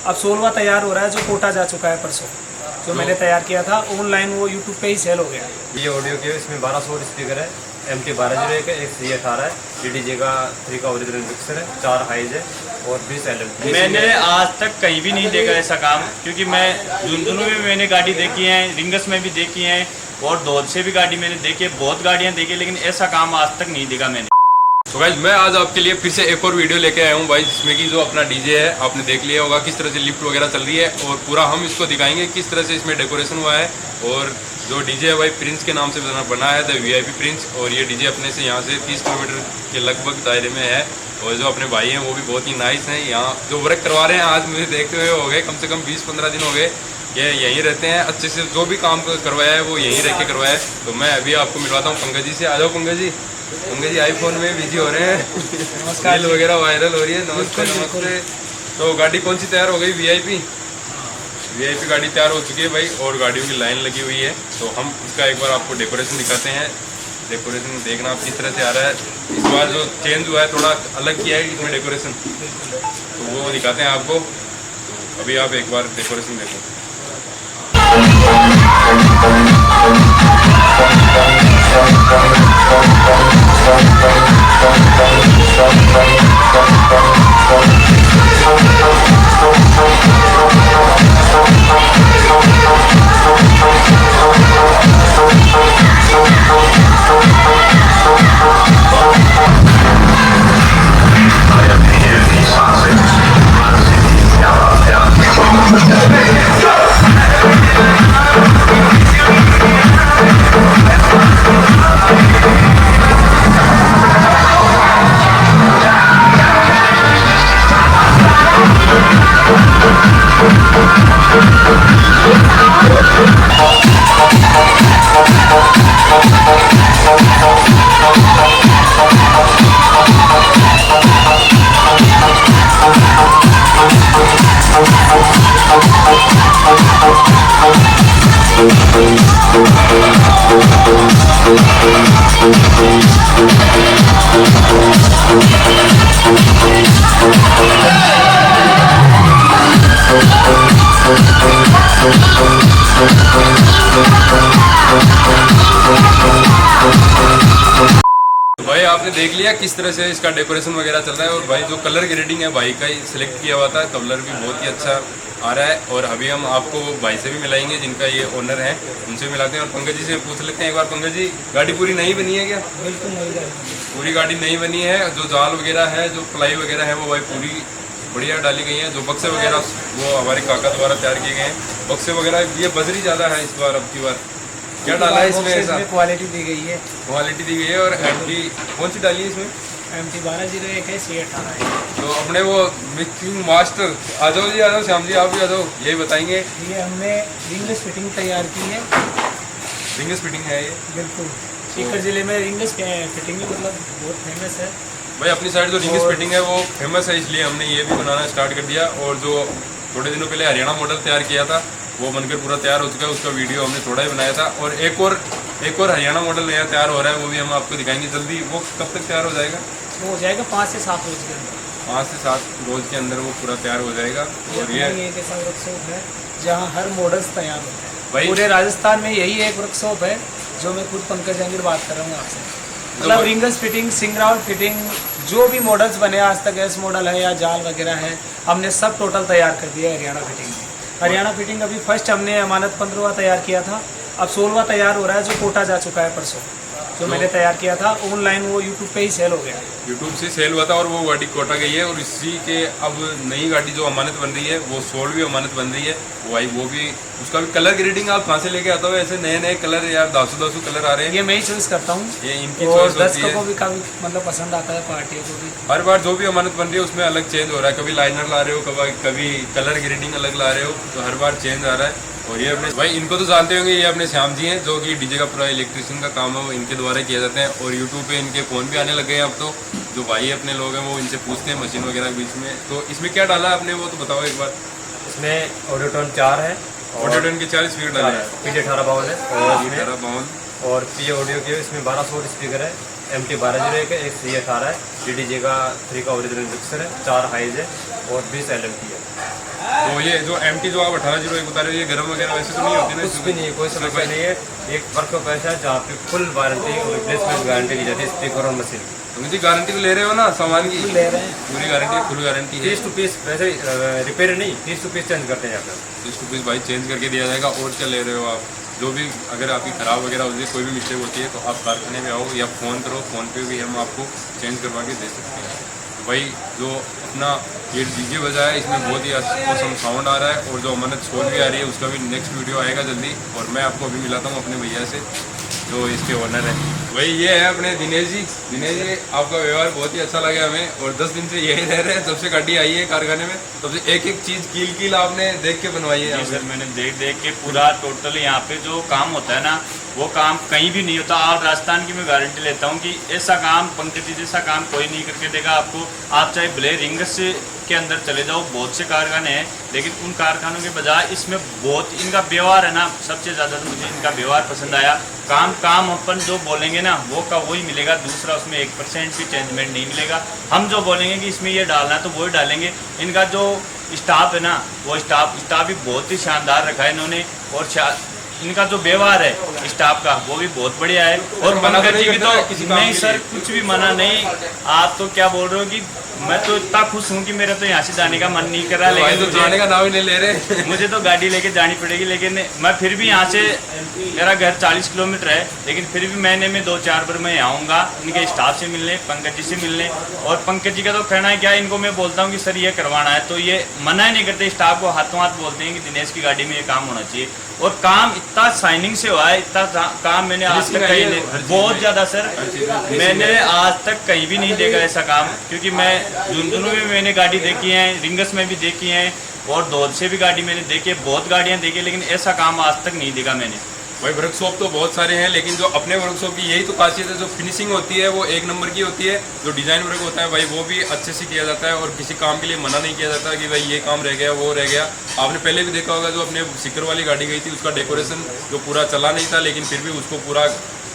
अब 16वां तैयार हो रहा है, जो कोटा जा चुका है परसों। जो मैंने तैयार किया था ऑनलाइन, वो यूट्यूब पे ही सेल हो गया। ये ऑडियो के इसमें 1200 स्पीकर है, MT 1201 है, एक C18 है, DDJ का 3 का ओरिजिनल मिक्सर है, 4 हाइज है और 20 LM। मैंने आज तक कहीं भी नहीं देखा ऐसा काम, क्योंकि मैं झुंझुनू में मैंने गाड़ी देखी है, रिंगस में भी देखी है और दौद से भी गाड़ी मैंने देखी है, बहुत गाड़ियाँ देखी, लेकिन ऐसा काम आज तक नहीं देखा मैंने। तो गाइस मैं आज आपके लिए फिर से एक और वीडियो लेके आया हूँ भाई, जिसमें कि जो अपना डीजे है आपने देख लिया होगा किस तरह से लिफ्ट वगैरह चल रही है, और पूरा हम इसको दिखाएंगे किस तरह से इसमें डेकोरेशन हुआ है। और जो डीजे है भाई प्रिंस के नाम से बना है, द VIP प्रिंस। और ये डीजे अपने से यहाँ से 30 किलोमीटर के लगभग दायरे में है। और जो अपने भाई हैं वो भी बहुत ही नाइस हैं। यहाँ जो वर्क करवा रहे हैं आज मुझे देखते हुए हो गए कम से कम 20-15 दिन हो गए, ये यहीं रहते हैं। अच्छे से जो भी काम करवाया है वो यहीं रह के करवाया है। तो मैं अभी आपको मिलवाता हूँ पंकज जी से। आ जाओ पंकज जी। पंकज जी आईफोन में बिजी हो रहे हैं, रील वगैरह वायरल हो रही है। नमस्ते नमस्ते। तो गाड़ी कौन सी तैयार हो गई? VIP गाड़ी तैयार हो चुकी है भाई, और गाड़ियों की लाइन लगी हुई है। तो हम इसका एक बार आपको डेकोरेशन दिखाते हैं। डेकोरेशन देखना आप किस तरह से आ रहा है। इस बार जो चेंज हुआ है थोड़ा अलग किया है इसमें डेकोरेशन, तो वो दिखाते हैं आपको। तो अभी आप एक बार डेकोरेशन देखो। भाई आपने देख लिया किस तरह से इसका डेकोरेशन वगैरह चल रहा है। और भाई जो कलर ग्रेडिंग है भाई का ही सिलेक्ट किया हुआ था, कलर भी बहुत ही अच्छा आ रहा है। और अभी हम आपको भाई से भी मिलाएंगे जिनका ये ओनर है, उनसे भी मिलाते हैं। और पंकज जी से पूछ लेते हैं एक बार। पंकज जी गाड़ी पूरी नई बनी है क्या? बिल्कुल नई पूरी गाड़ी नई बनी है। जो जाल वगैरह है, जो प्लाई वगैरह है वो भाई पूरी बढ़िया डाली गई हैं। जो बक्से वगैरह वो हमारे काका द्वारा तैयार किए गए हैं। बक्से वगैरह ये बजरी ज़्यादा है इस बार, अब की बार क्या डाला है इसमें? ऐसा क्वालिटी दी गई है, क्वालिटी दी गई है। और MT कौन सी डाली है इसमें? MT 1201 है, C18 है। तो अपने वो मिक्सिंग मास्टर आ जाओ जी, आ जाओ श्याम जी, आप भी आ जाओ, यही बताएंगे। ये हमने रिंगस फिटिंग तैयार की है। रिंगस फिटिंग है ये? बिल्कुल। सीकर जिले में रिंगस फिटिंग मतलब बहुत फेमस है भाई। अपनी साइड जो रिंगस फिटिंग है वो फेमस है, इसलिए हमने ये भी बनाना स्टार्ट कर दिया। और जो थोड़े दिनों पहले हरियाणा मॉडल तैयार किया था वो बनकर पूरा तैयार हो चुका है, उसका वीडियो हमने थोड़ा ही बनाया था। और एक और हरियाणा मॉडल नया तैयार हो रहा है, वो भी हम आपको दिखाएंगे जल्दी। वो कब तक तैयार हो जाएगा? वो हो जाएगा 5 से 7 रोज के अंदर। 5 से 7 रोज के अंदर वो पूरा तैयार हो जाएगा। और ये एक ऐसा वर्कशॉप है जहाँ हर मॉडल्स तैयार होते हैं भाई। पूरे राजस्थान में यही एक वर्कशॉप है, जो मैं खुद पंकज जहांगीर बात कर रहा हूँ आपसे। मतलब रिंगस फिटिंग, सिंगराउट फिटिंग, जो भी मॉडल्स बने आज तक, एस मॉडल है या जाल वगैरह है, हमने सब टोटल तैयार कर दिया है हरियाणा फिटिंग में। हरियाणा फिटिंग अभी फर्स्ट हमने अमानत 15वां तैयार किया था, अब 16वां तैयार हो रहा है, जो कोटा जा चुका है परसों। जो मैंने तैयार किया था ऑनलाइन, वो यूट्यूब पे ही सेल हो गया। यूट्यूब से सेल हुआ था और वो गाड़ी कोटा गई है। और इसी के अब नई गाड़ी जो अमानत बन रही है वो 16वीं अमानत बन रही है। वो भी उसका भी कलर ग्रेडिंग आप कहाँ से लेके आता हो? ऐसे नए नए कलर यार, दासू कलर आ रहे हैं। ये मैं ही चॉइस करता हूँ, ये इनकी और चॉइस होती दर्शकों है। को भी काफी मतलब पसंद आता है, पार्टियों को भी। हर बार जो भी अमानत बन रही है उसमें अलग चेंज हो रहा है। कभी लाइनर ला रहे हो, कभी कलर ग्रेडिंग अलग ला रहे हो, तो हर बार चेंज आ रहा है। और ये अपने भाई इनको तो जानते होंगे, ये अपने श्याम जी हैं जो कि डीजे का पूरा इलेक्ट्रिशियन का काम है वो इनके द्वारा किया जाता है। और यूट्यूब पे इनके फ़ोन भी आने लग गए हैं अब तो। जो भाई अपने लोग हैं वो इनसे पूछते हैं मशीन वगैरह के बीच में। तो इसमें क्या डाला है आपने वो तो बताओ एक बार। इसमें ऑडियोटोन 4 है, ऑडियोटोन के 4 स्पीकर डाले हैं, PJ 18 बाउल है, और इसमें 18 बाउल और PJ ऑडियो के इसमें 1200 स्पीकर है, MT 1201 है, एक C18 है, DDJ का 3 का ओरिजिनल मिक्सर है, 4 हाइज है और 20 LM की है। तो ये जो MT जो आप 1801 बता रहे हो, ये गर्म वगैरह वैसे तो नहीं होती ना? कुछ भी नहीं, कोई समस्या नहीं है। एक वर्कशॉप ऐसा है जहाँ पे फुल वारंटी और रिप्लेसमेंट गारंटी दी जाती है स्पीकर और मशीन। तुम जी गारंटी तो ले रहे हो ना सामान की? ले रहे हैं। पूरी गारंटी, फुल गारंटी है। पीस टू पीस, वैसे रिपेयर नहीं, पीस टू पीस चेंज करते हैं यहाँ पे। पीस टू पीस भाई चेंज करके दिया जाएगा। और क्या ले रहे हो आप? जो भी अगर आपकी ख़राब वगैरह होती है, कोई भी मिस्टेक होती है, तो आप कारखाने में आओ या फ़ोन करो, फ़ोन पे भी हम आपको चेंज करवा के दे सकते हैं। भाई जो अपना ये डीजे बजा है, इसमें बहुत ही औसम साउंड आ रहा है, और जो अमानत सोल भी आ रही है, उसका भी नेक्स्ट वीडियो आएगा जल्दी। और मैं आपको अभी मिलाता हूँ अपने भैया से जो इसके ओनर है। भाई ये है अपने दिनेश जी। दिनेश जी, आपका व्यवहार बहुत ही अच्छा लगा हमें, और 10 दिन से यही रह रहे हैं। जब से गाड़ी आई है कारखाने में, तब से एक एक चीज़ कील कील आपने देख के बनवाई है यहाँ जी पे। सर, मैंने देख देख के पूरा टोटल यहाँ पे जो काम होता है ना, वो काम कहीं भी नहीं होता। और राजस्थान की मैं गारंटी लेता हूँ कि ऐसा काम, पंकज जी जैसा काम कोई नहीं करके देगा आपको। आप चाहे भले रिंग्स के अंदर चले जाओ, बहुत से कारखाने हैं, लेकिन उन कारखानों के बजाय इसमें बहुत इनका व्यवहार है ना, सबसे ज़्यादा तो मुझे इनका व्यवहार पसंद आया। काम अपन जो बोलेंगे ना, वो का वही मिलेगा, दूसरा उसमें 1% भी चेंजमेंट नहीं मिलेगा। हम जो बोलेंगे कि इसमें ये डालना है तो वही डालेंगे। इनका जो स्टाफ है ना, वो स्टाफ भी बहुत ही शानदार रखा है इन्होंने, और इनका जो व्यवहार है स्टाफ का, वो भी बहुत बढ़िया है। और पंकज जी की तो नहीं सर, कुछ भी मना नहीं। आप तो क्या बोल रहे हो कि मैं तो इतना खुश हूँ कि मेरा तो यहाँ से जाने का मन नहीं कर रहा, लेकिन तो जाने का नाम ही नहीं ले रहे। मुझे तो गाड़ी लेके जानी पड़ेगी। लेकिन मैं फिर भी यहाँ से, मेरा घर 40 किलोमीटर है, लेकिन फिर भी महीने में 2-4 बार मैं आऊँगा इनके स्टाफ से मिलने, पंकज जी से मिलने। और पंकज जी का तो कहना है क्या, इनको मैं बोलता हूँ कि सर ये करवाना है, तो ये मना ही नहीं करते। स्टाफ को हाथों हाथ बोलते हैं कि दिनेश की गाड़ी में ये काम होना चाहिए। और काम इतना शाइनिंग से हुआ है, इतना काम मैंने आज तक कहीं नहीं, बहुत ज़्यादा सर, मैंने आज तक कहीं भी नहीं देखा ऐसा काम। क्योंकि मैं झुंझुनू में मैंने गाड़ी देखी है, रिंगस में भी देखी है, और दौद से भी गाड़ी मैंने देखी है, बहुत गाड़ियाँ देखी, लेकिन ऐसा काम आज तक नहीं देखा मैंने। भाई वर्कशॉप तो बहुत सारे हैं, लेकिन जो अपने वर्कशॉप की यही तो खासियत है, जो फिनिशिंग होती है वो एक नंबर की होती है। जो डिज़ाइन वर्क होता है भाई, वो भी अच्छे से किया जाता है, और किसी काम के लिए मना नहीं किया जाता कि भाई ये काम रह गया, वो रह गया। आपने पहले भी देखा होगा, जो अपने सिकर वाली गाड़ी गई थी, उसका डेकोरेशन जो पूरा चला नहीं था, लेकिन फिर भी उसको पूरा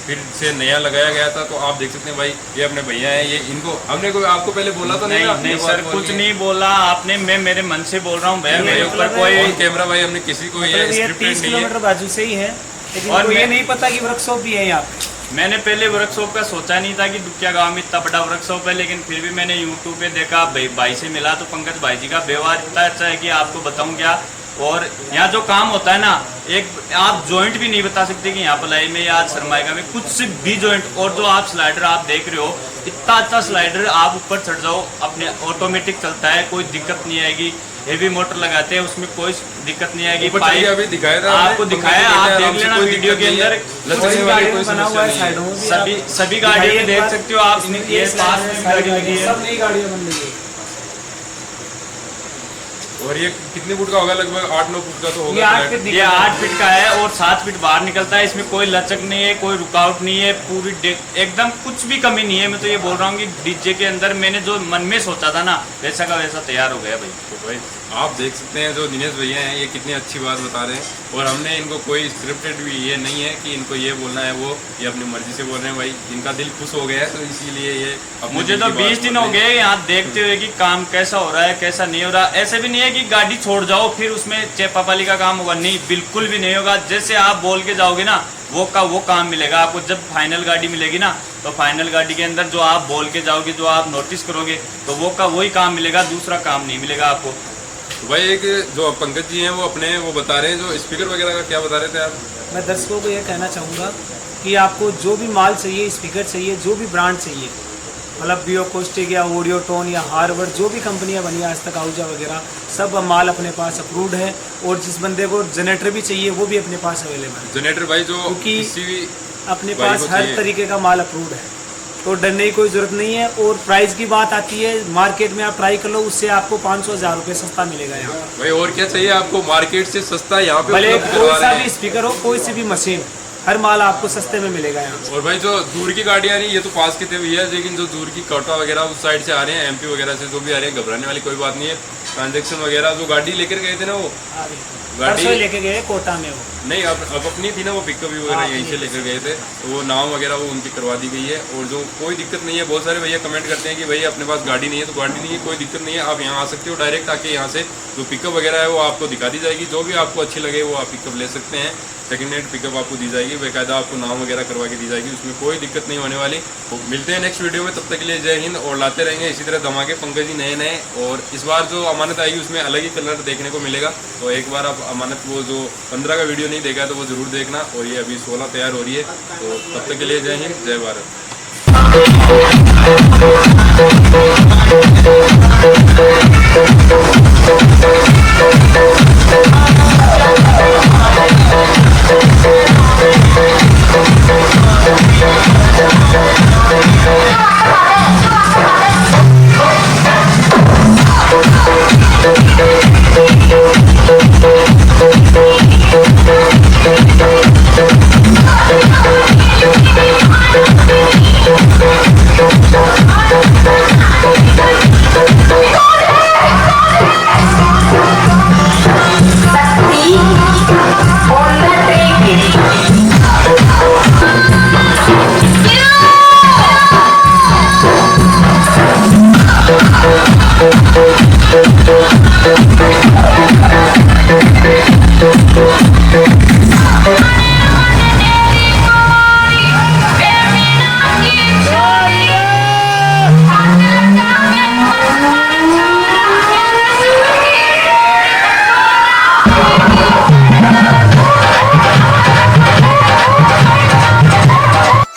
फिर से नया लगाया गया था। तो आप देख सकते हैं भाई, ये अपने भैया हैं, ये इनको हमने कोई आपको पहले बोला तो नहीं? नहीं सर, कुछ नहीं बोला आपने, मैं मेरे मन से बोल रहा हूँ भैया, मेरे ऊपर कोई कैमरा भाई हमने किसी को ये 30 किलोमीटर बाजू से ही है, लेकिन और ये नहीं पता कि वर्कशॉप भी है यहाँ पे। मैंने पहले वर्कशॉप का सोचा नहीं था कि दुकिया गांव में इतना बड़ा वर्कशॉप है, लेकिन फिर भी मैंने यूट्यूब पे देखा, भाई से मिला, तो पंकज भाई जी का व्यवहार इतना अच्छा है कि आपको बताऊं क्या। और यहाँ जो काम होता है ना, एक आप जॉइंट भी नहीं बता सकते कि यहाँ पलाई में या सरमाएगा में कुछ भी जॉइंट। और जो आप स्लाइडर आप देख रहे हो, इतना अच्छा स्लाइडर, आप ऊपर चढ़ जाओ, अपने ऑटोमेटिक चलता है, कोई दिक्कत नहीं आएगी। हेवी मोटर लगाते हैं, उसमें कोई दिक्कत नहीं आएगी। अभी दिखाया था आपको दिखाया, आप देख लेना वीडियो के अंदर, सभी गाड़ियों में देख सकते हो आप। ये पास में गाड़ी लगी है, सब नई गाड़ियाँ बन रही है। और ये कितने फुट का होगा? लगभग 8-9 फुट का तो होगा। ये 8 फीट का है, और 7 फीट बाहर निकलता है। इसमें कोई लचक नहीं है, कोई रुकावट नहीं है, पूरी एकदम कुछ भी कमी नहीं है। मैं तो ये बोल रहा हूँ कि डीजे के अंदर मैंने जो मन में सोचा था ना, वैसा का वैसा तैयार हो गया भाई। तो भाई आप देख सकते हैं जो दिनेश भैया हैं, ये कितनी अच्छी बात बता रहे हैं। और हमने इनको कोई स्क्रिप्टेड भी ये नहीं है कि इनको ये बोलना है, वो ये अपनी मर्जी से बोल रहे हैं। भाई इनका दिल खुश हो गया है, तो इसीलिए ये मुझे तो 20 दिन हो गए यहाँ देखते हुए कि काम कैसा हो रहा है, कैसा नहीं हो रहा। ऐसे भी नहीं है कि गाड़ी छोड़ जाओ फिर उसमें चेपापाली का काम होगा, नहीं, बिल्कुल भी नहीं होगा। जैसे आप बोल के जाओगे ना, वो काम मिलेगा आपको। जब फाइनल गाड़ी मिलेगी ना, तो फाइनल गाड़ी के अंदर जो आप बोल के जाओगे, जो आप नोटिस करोगे, तो वही काम मिलेगा, दूसरा काम नहीं मिलेगा आपको। तो भाई एक जो पंकज जी हैं, वो अपने वो बता रहे हैं, जो स्पीकर वगैरह का क्या बता रहे थे आप? मैं दर्शकों को ये कहना चाहूँगा कि आपको जो भी माल चाहिए, स्पीकर चाहिए, जो भी ब्रांड चाहिए, मतलब बियो कोस्टिक या ऑडियो टोन या हार्वर्ड, जो भी कंपनियां बनी आज तक, आउजा वगैरह, सब माल अपने पास अप्रूव्ड है। और जिस बंदे को जनरेटर भी चाहिए, वो भी अपने पास अवेलेबल है। जनरेटर भाई जो क्योंकि अपने पास हर तरीके का माल अप्रूव्ड है, तो डरने की कोई ज़रूरत नहीं है। और प्राइस की बात आती है, मार्केट में आप ट्राई कर लो, उससे आपको 500-1000 रुपये सस्ता मिलेगा यहाँ भाई। और क्या चाहिए आपको? मार्केट से सस्ता यहाँ पे भले कोई सा भी स्पीकर हो, कोई सी भी मशीन, हर माल आपको सस्ते में मिलेगा यहाँ। और भाई जो दूर की गाड़ियाँ नहीं, ये तो पास के थे भैया, लेकिन जो दूर की कोटा वगैरह उस साइड से आ रहे हैं, MP वगैरह से जो भी आ रहे हैं, घबराने वाली कोई बात नहीं है। ट्रांजेक्शन वगैरह जो गाड़ी लेकर गए थे ना वो गाड़ी परसों ही लेके गए कोटा में वो। नहीं, अब अपनी थी ना वो पिकअप वगैरह यहीं से लेकर गए थे, तो वो नाम वगैरह वो उनकी करवा दी गई है। और जो कोई दिक्कत नहीं है, बहुत सारे भैया कमेंट करते हैं कि भैया अपने पास गाड़ी नहीं है, तो गाड़ी नहीं है कोई दिक्कत नहीं है, आप यहाँ आ सकते हो डायरेक्ट आके यहाँ से जो पिकअप वगैरह है वो आपको दिखा दी जाएगी, जो भी आपको अच्छी लगे वो आप पिकअप ले सकते हैं। सेकेंड हैंड पिकअप आपको दी जाएगी, बेकायदा आपको नाम वगैरह करवा के दी जाएगी, उसमें कोई दिक्कत नहीं होने वाली। तो मिलते हैं नेक्स्ट वीडियो में, तब तक के लिए जय हिंद। और लाते रहेंगे इसी तरह धमाके पंकज जी नए नए। और इस बार जो अमानत आएगी उसमें अलग ही कलर देखने को मिलेगा, तो एक बार आप अमानत वो जो 15 का वीडियो नहीं देखा है तो वो ज़रूर देखना। और ये अभी 16 तैयार हो रही है, तो तब तक के लिए जय हिंद जय भारत।